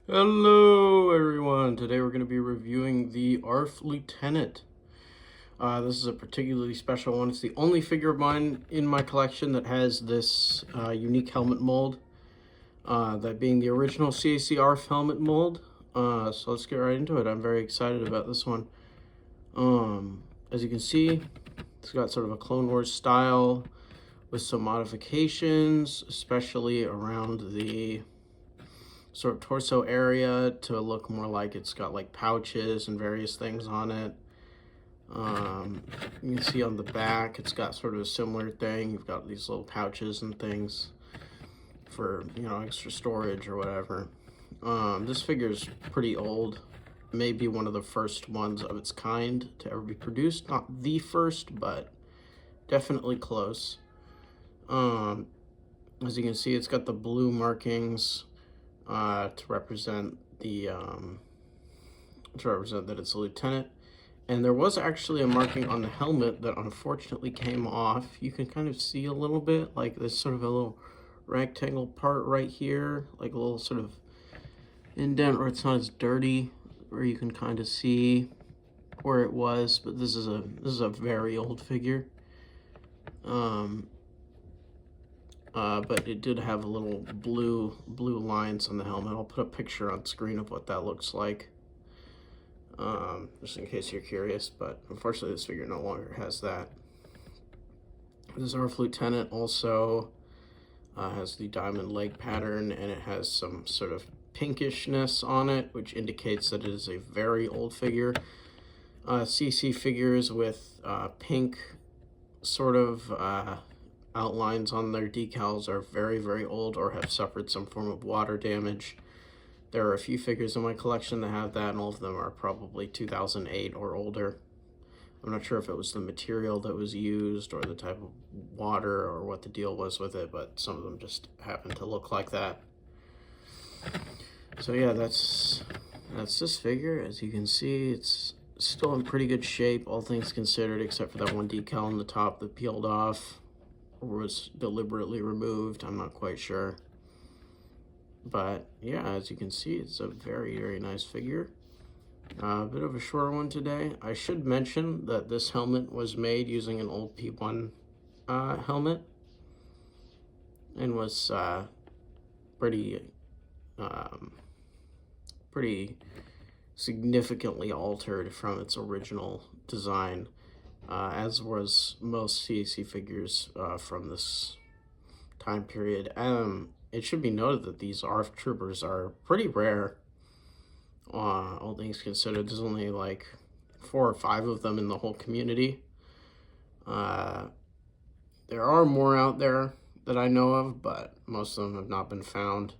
Hello everyone! Today we're going to be reviewing the ARF Lieutenant. This is a particularly special one. It's the only figure of mine in my collection that has this unique helmet mold. That being the original CAC ARF helmet mold. So let's get right into it. I'm very excited about this one. As you can see, it's got sort of a Clone Wars style with some modifications, especially around the sort of torso area to look more like it's got like pouches and various things on it. You can see on the back it's got sort of a similar thing. You've got these little pouches and things for, extra storage or whatever. This figure is pretty old, maybe one of the first ones of its kind to ever be produced. Not the first, but definitely close. As you can see, it's got the blue markings to represent that it's a lieutenant. And there was actually a marking on the helmet that unfortunately came off. You can kind of see a little bit, like there's sort of a little rectangle part right here, like a little sort of indent, or it's not as dirty, where you can kind of see where it was. But this is a very old figure. But it did have a little blue lines on the helmet. I'll put a picture on screen of what that looks like, just in case you're curious. But unfortunately, this figure no longer has that. This ARF Lieutenant also has the diamond leg pattern, and it has some sort of pinkishness on it, which indicates that it is a very old figure. CC figures with pink sort of outlines on their decals are very, very old or have suffered some form of water damage. There are a few figures in my collection that have that, and all of them are probably 2008 or older. I'm not sure if it was the material that was used or the type of water or what the deal was with it, but some of them just happen to look like that. So yeah, that's this figure. As you can see, it's still in pretty good shape, all things considered, except for that one decal on the top that peeled off or was deliberately removed. I'm not quite sure. But yeah, as you can see, it's a very, very nice figure. A bit of a shorter one today. I should mention that this helmet was made using an old P1 helmet and was pretty significantly altered from its original design, as was most CAC figures from this time period. It should be noted that these ARF troopers are pretty rare, all things considered. There's only like 4 or 5 of them in the whole community. There are more out there that I know of, but most of them have not been found.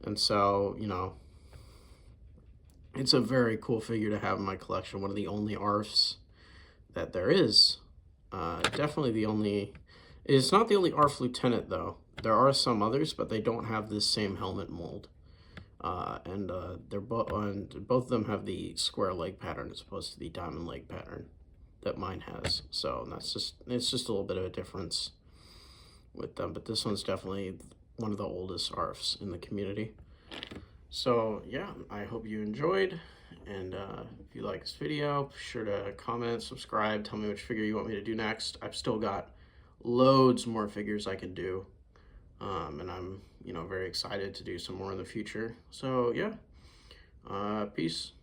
And so, it's a very cool figure to have in my collection. One of the only ARFs that there is. Definitely the only... It's not the only ARF Lieutenant, though. There are some others, but they don't have this same helmet mold. Both of them have the square leg pattern as opposed to the diamond leg pattern that mine has. So it's just a little bit of a difference with them. But this one's definitely one of the oldest ARFs in the community. So yeah, I hope you enjoyed, and if you like this video, be sure to comment, subscribe, tell me which figure you want me to do next. I've still got loads more figures I can do, and I'm very excited to do some more in the future. So yeah, peace.